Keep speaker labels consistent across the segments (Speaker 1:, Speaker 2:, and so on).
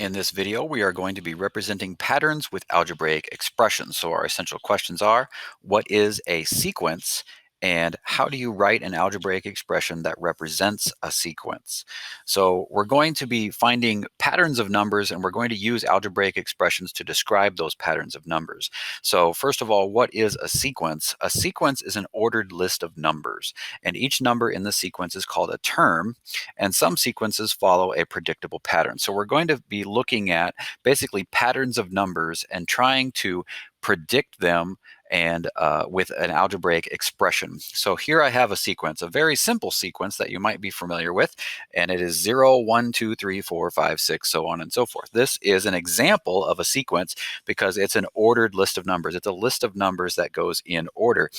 Speaker 1: In this video, we are going to be representing patterns with algebraic expressions. So our essential questions are, what is a sequence? And how do you write an algebraic expression that represents a sequence? So we're going to be finding patterns of numbers, and we're going to use algebraic expressions to describe those patterns of numbers. So first of all, what is a sequence? A sequence is an ordered list of numbers, and each number in the sequence is called a term, and some sequences follow a predictable pattern. So we're going to be looking at basically patterns of numbers and trying to predict them and with an algebraic expression. So here I have a sequence, a very simple sequence that you might be familiar with, and it is 0, 1, 2, 3, 4, 5, 6, so on and so forth. This is an example of a sequence because it's an ordered list of numbers. It's a list of numbers that goes in order,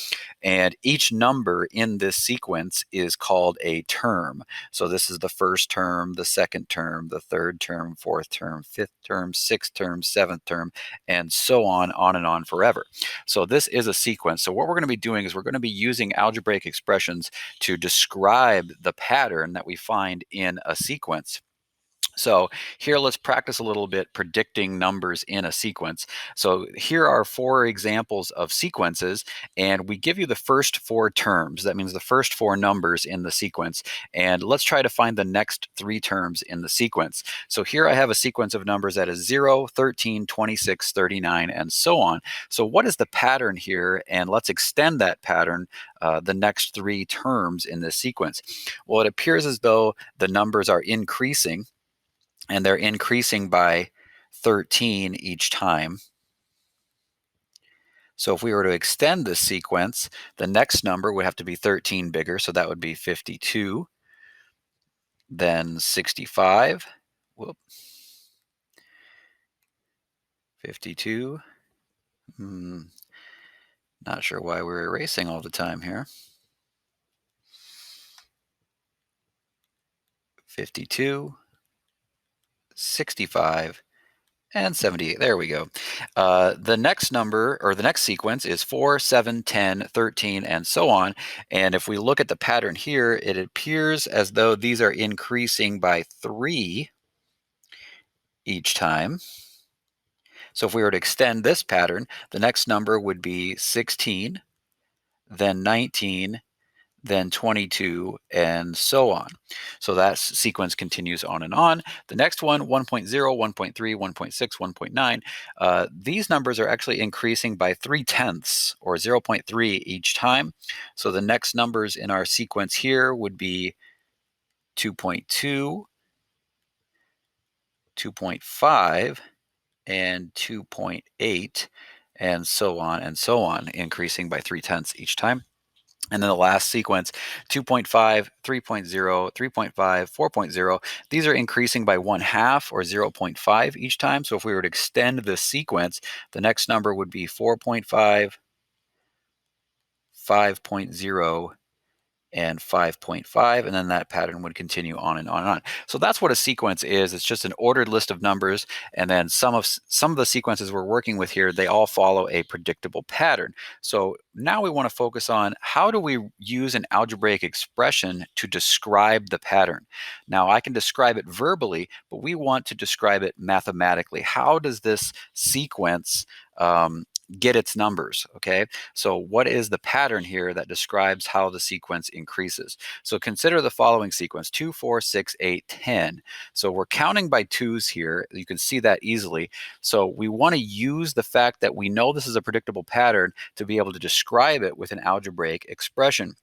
Speaker 1: and each number in this sequence is called a term. So this is the first term, the second term, the third term, fourth term, fifth term, sixth term, seventh term, and so on and on forever. So this is a sequence. So what we're going to be doing is we're going to be using algebraic expressions to describe the pattern that we find in a sequence. So here, let's practice a little bit predicting numbers in a sequence. So here are 4 examples of sequences, and we give you the first 4 terms. That means the first 4 numbers in the sequence. And let's try to find the next 3 terms in the sequence. So here I have a sequence of numbers that is 0, 13, 26, 39, and so on. So what is the pattern here? And let's extend that pattern the next 3 terms in this sequence. Well, it appears as though the numbers are increasing, and they're increasing by 13 each time. So if we were to extend this sequence, the next number would have to be 13 bigger, so that would be 52, then 65, whoop, 52, not sure why we're erasing all the time here, 52, 65, and 78. There we go. The next number, or the next sequence, is 4, 7, 10, 13, and so on. And if we look at the pattern here, it appears as though these are increasing by 3 each time. So if we were to extend this pattern, the next number would be 16, then 19, then 22, and so on. So that sequence continues on and on. The next one, 1.0, 1.3, 1.6, 1.9, these numbers are actually increasing by 3/10 or 0.3 each time. So the next numbers in our sequence here would be 2.2, 2.5, and 2.8, and so on, increasing by 3/10 each time. And then the last sequence, 2.5, 3.0, 3.5, 4.0, these are increasing by 1/2 or 0.5 each time. So if we were to extend this sequence, the next number would be 4.5, 5.0, and 5.5, and then that pattern would continue on and on and on. So that's what a sequence is. It's just an ordered list of numbers, and then some of the sequences we're working with here, they all follow a predictable pattern. So now we want to focus on, how do we use an algebraic expression to describe the pattern? Now I can describe it verbally, but we want to describe it mathematically. How does this sequence get its numbers? Okay, so what is the pattern here that describes how the sequence increases? So consider the following sequence: 2, 4, 6, 8, 10. So we're counting by 2s here. You can see that easily. So we want to use the fact that we know this is a predictable pattern to be able to describe it with an algebraic expression.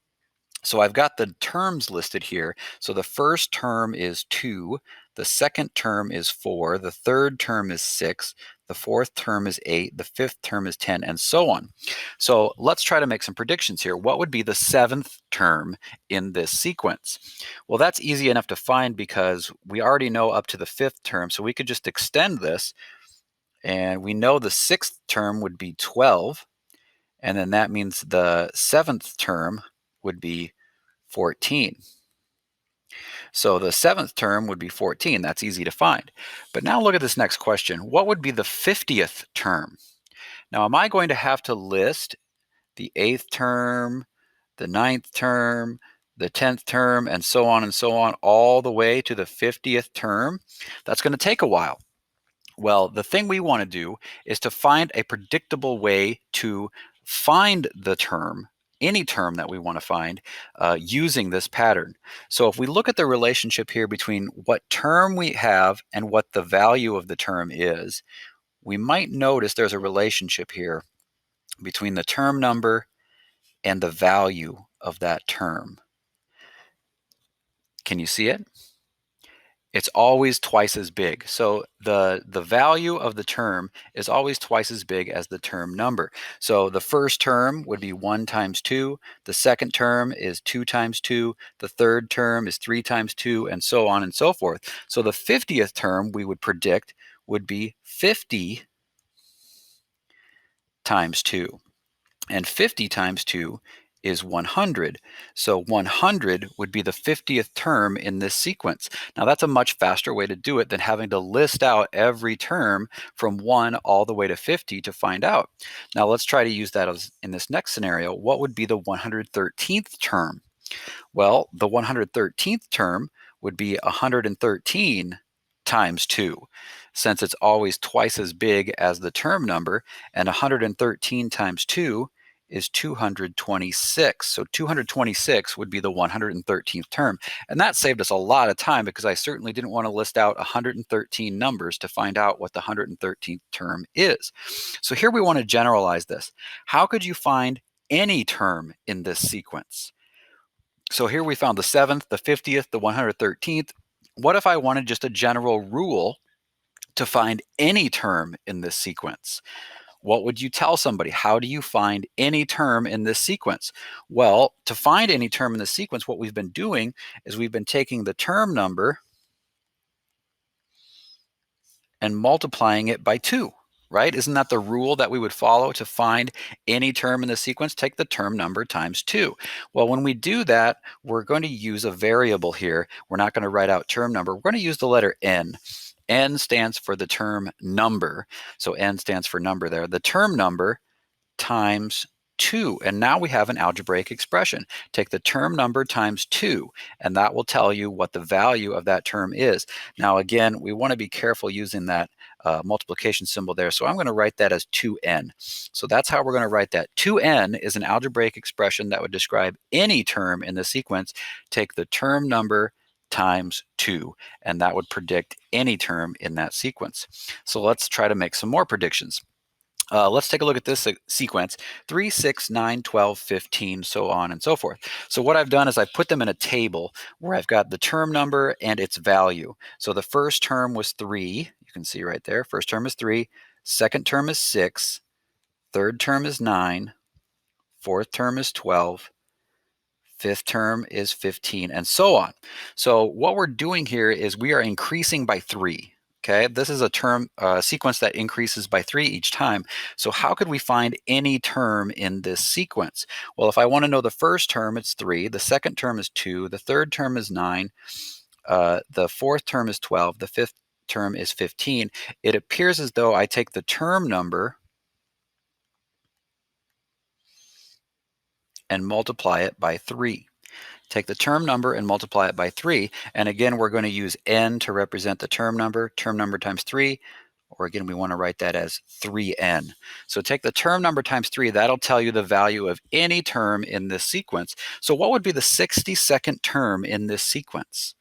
Speaker 1: So I've got the terms listed here. So the first term is 2, the second term is 4, the third term is 6, the fourth term is 8, the fifth term is 10, and so on. So let's try to make some predictions here. What would be the 7th term in this sequence? Well, that's easy enough to find because we already know up to the 5th term, so we could just extend this, and we know the 6th term would be 12, and then that means the 7th term would be 14. So the 7th term would be 14. That's easy to find. But now look at this next question. What would be the 50th term? Now, am I going to have to list the 8th term, the 9th term, the 10th term, and so on, all the way to the 50th term? That's going to take a while. Well, the thing we want to do is to find a predictable way to find the term, any term that we want to find, using this pattern. So if we look at the relationship here between what term we have and what the value of the term is, we might notice there's a relationship here between the term number and the value of that term. Can you see it? It's always twice as big. So the value of the term is always twice as big as the term number. So the first term would be 1 times 2. The second term is 2 times 2. The third term is 3 times 2, and so on and so forth. So the 50th term we would predict would be 50 times 2. And 50 times 2 is 100. So 100 would be the 50th term in this sequence. Now that's a much faster way to do it than having to list out every term from 1 all the way to 50 to find out. Now let's try to use that as in this next scenario. What would be the 113th term? Well, the 113th term would be 113 times 2, since it's always twice as big as the term number, and 113 times 2 is 226. So 226 would be the 113th term. And that saved us a lot of time because I certainly didn't want to list out 113 numbers to find out what the 113th term is. So here we want to generalize this. How could you find any term in this sequence? So here we found the 7th, the 50th, the 113th. What if I wanted just a general rule to find any term in this sequence? What would you tell somebody? How do you find any term in this sequence? Well, to find any term in the sequence, what we've been doing is we've been taking the term number and multiplying it by 2, right? Isn't that the rule that we would follow to find any term in the sequence? Take the term number times 2. Well, when we do that, we're going to use a variable here. We're not going to write out term number. We're going to use the letter n. N stands for the term number. So n stands for number there. The term number times 2. And now we have an algebraic expression. Take the term number times 2, and that will tell you what the value of that term is. Now, again, we want to be careful using that multiplication symbol there. So I'm going to write that as 2n. So that's how we're going to write that. 2n is an algebraic expression that would describe any term in the sequence. Take the term number times 2, and that would predict any term in that sequence. So let's try to make some more predictions. Let's take a look at this sequence: 3, 6, 9, 12, 15, so on and so forth. So what I've done is I've put them in a table where I've got the term number and its value. So the first term was 3. You can see right there. First term is 3. Second term is 6. Third term is 9. Fourth term is 12. Fifth term is 15, and so on. So what we're doing here is we are increasing by 3. Okay, this is a term sequence that increases by 3 each time. So how could we find any term in this sequence? Well, if I want to know the first term, it's 3. The second term is 2. The third term is 9. The fourth term is 12. The fifth term is 15. It appears as though I take the term number and multiply it by 3. Take the term number and multiply it by 3. And again, we're going to use n to represent the term number times 3, or again, we want to write that as 3n. So take the term number times 3. That'll tell you the value of any term in this sequence. So what would be the 62nd term in this sequence?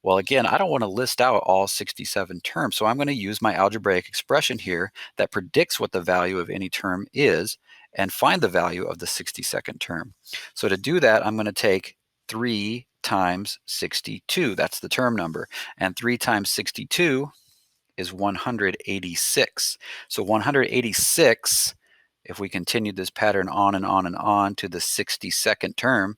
Speaker 1: Well, again, I don't want to list out all 67 terms, so I'm going to use my algebraic expression here that predicts what the value of any term is and find the value of the 62nd term. So to do that, I'm going to take 3 times 62. That's the term number. And 3 times 62 is 186. So 186, if we continued this pattern on and on and on to the 62nd term,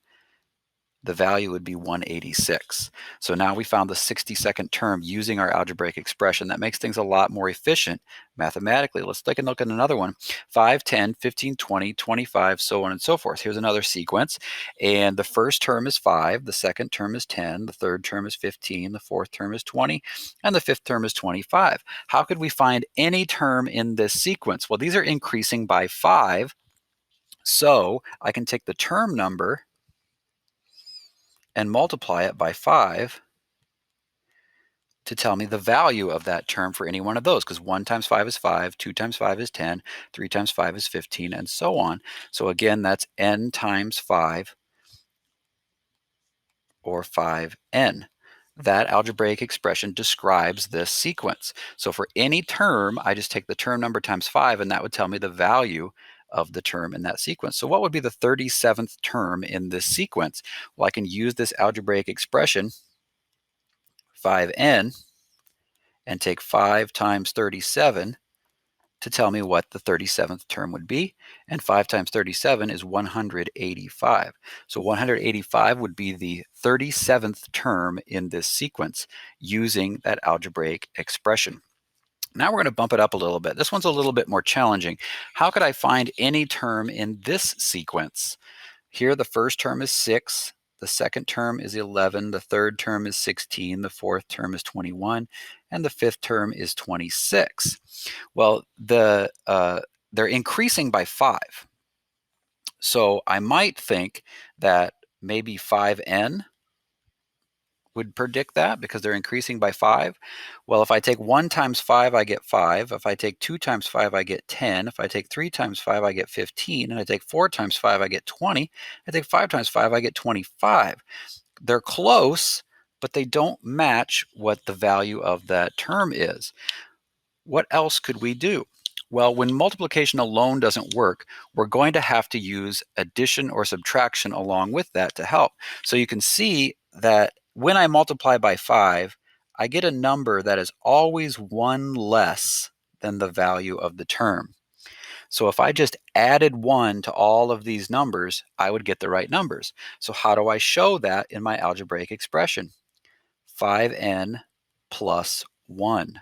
Speaker 1: the value would be 186. So now we found the 62nd term using our algebraic expression. That makes things a lot more efficient mathematically. Let's take a look at another one. 5, 10, 15, 20, 25, so on and so forth. Here's another sequence. And the first term is 5, the second term is 10, the third term is 15, the fourth term is 20, and the fifth term is 25. How could we find any term in this sequence? Well, these are increasing by 5. So I can take the term number and multiply it by 5, to tell me the value of that term for any one of those, because 1 times 5 is 5, 2 times 5 is 10, 3 times 5 is 15, and so on. So again, that's n times 5, or 5n. That algebraic expression describes this sequence. So for any term, I just take the term number times 5, and that would tell me the value of the term in that sequence. So what would be the 37th term in this sequence? Well, I can use this algebraic expression, 5n, and take 5 times 37 to tell me what the 37th term would be. And 5 times 37 is 185. So 185 would be the 37th term in this sequence using that algebraic expression. Now we're going to bump it up a little bit. This one's a little bit more challenging. How could I find any term in this sequence? Here the first term is 6, the second term is 11, the third term is 16, the fourth term is 21, and the fifth term is 26. Well, they're increasing by 5. So I might think that maybe 5n would predict that because they're increasing by 5. Well, if I take 1 times 5, I get 5. If I take 2 times 5, I get 10. If I take 3 times 5, I get 15. And I take 4 times 5, I get 20. I take 5 times 5, I get 25. They're close, but they don't match what the value of that term is. What else could we do? Well, when multiplication alone doesn't work, we're going to have to use addition or subtraction along with that to help. So you can see that when I multiply by 5, I get a number that is always 1 less than the value of the term. So if I just added 1 to all of these numbers, I would get the right numbers. So how do I show that in my algebraic expression? 5n plus 1.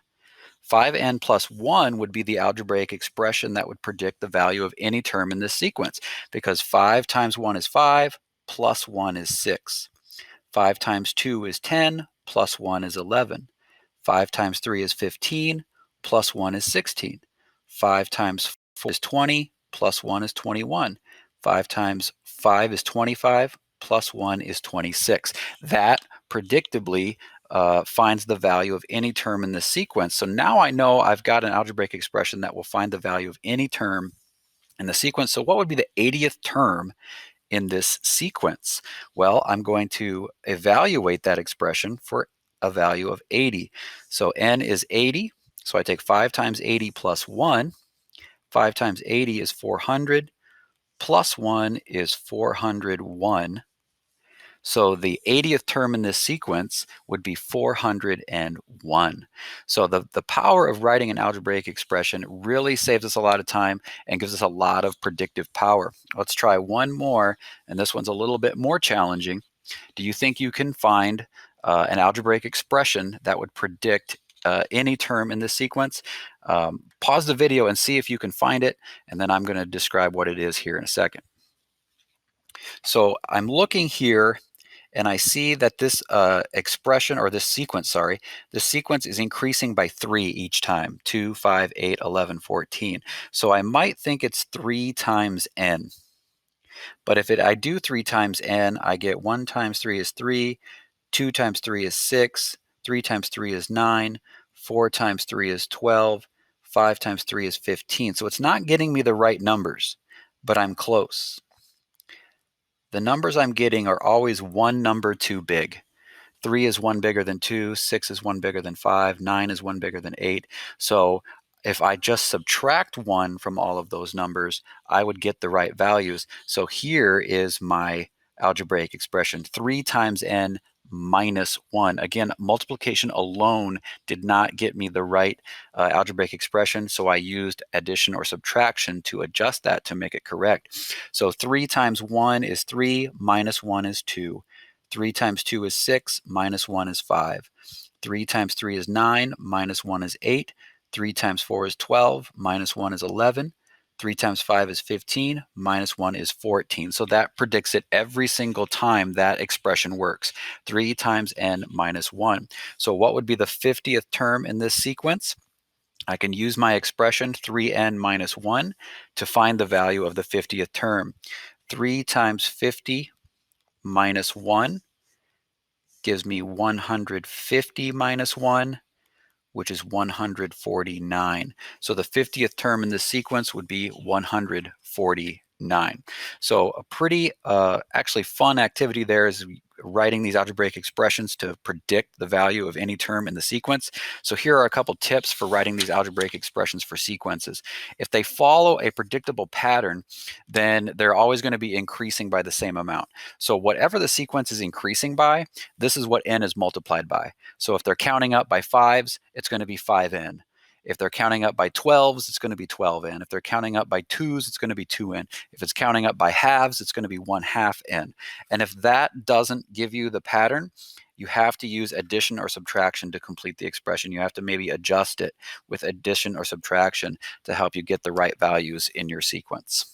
Speaker 1: 5n plus 1 would be the algebraic expression that would predict the value of any term in this sequence, because 5 times 1 is 5, plus 1 is 6. 5 times 2 is 10, plus 1 is 11. 5 times 3 is 15, plus 1 is 16. 5 times 4 is 20, plus 1 is 21. 5 times 5 is 25, plus 1 is 26. That predictably finds the value of any term in this sequence. So now I know I've got an algebraic expression that will find the value of any term in the sequence. So what would be the 80th term in this sequence? Well, I'm going to evaluate that expression for a value of 80. So n is 80. So I take 5 times 80 plus 1. 5 times 80 is 400. Plus 1 is 401. So the 80th term in this sequence would be 401. So the power of writing an algebraic expression really saves us a lot of time and gives us a lot of predictive power. Let's try one more, and this one's a little bit more challenging. Do you think you can find an algebraic expression that would predict any term in this sequence? Pause the video and see if you can find it, and then I'm going to describe what it is here in a second. So I'm looking here, and I see that this expression, or this sequence, sorry, this sequence is increasing by 3 each time, 2, 5, 8, 11, 14. So I might think it's 3 times n. But if I do 3 times n, I get 1 times 3 is 3, 2 times 3 is 6, 3 times 3 is 9, 4 times 3 is 12, 5 times 3 is 15. So it's not getting me the right numbers, but I'm close. The numbers I'm getting are always one number too big. 3 is 1 bigger than 2, 6 is 1 bigger than 5, 9 is 1 bigger than 8. So if I just subtract 1 from all of those numbers, I would get the right values. So here is my algebraic expression, 3 times n minus 1. Again, multiplication alone did not get me the right algebraic expression, so I used addition or subtraction to adjust that to make it correct. So 3 times 1 is 3, minus 1 is 2. 3 times 2 is 6, minus 1 is 5. 3 times 3 is 9, minus 1 is 8. 3 times 4 is 12, minus 1 is 11. 3 times 5 is 15, minus 1 is 14. So that predicts it every single time that expression works. 3 times n minus 1. So what would be the 50th term in this sequence? I can use my expression 3n minus 1 to find the value of the 50th term. 3 times 50 minus 1 gives me 150 minus 1, which is 149. So the 50th term in this sequence would be 149. So a pretty actually fun activity there is writing these algebraic expressions to predict the value of any term in the sequence. So here are a couple tips for writing these algebraic expressions for sequences. If they follow a predictable pattern, then they're always going to be increasing by the same amount. So whatever the sequence is increasing by, this is what n is multiplied by. So if they're counting up by 5s, it's going to be 5n. If they're counting up by 12s, it's going to be 12n. If they're counting up by 2s, it's going to be 2n. If it's counting up by halves, it's going to be 1/2 n. And if that doesn't give you the pattern, you have to use addition or subtraction to complete the expression. You have to maybe adjust it with addition or subtraction to help you get the right values in your sequence.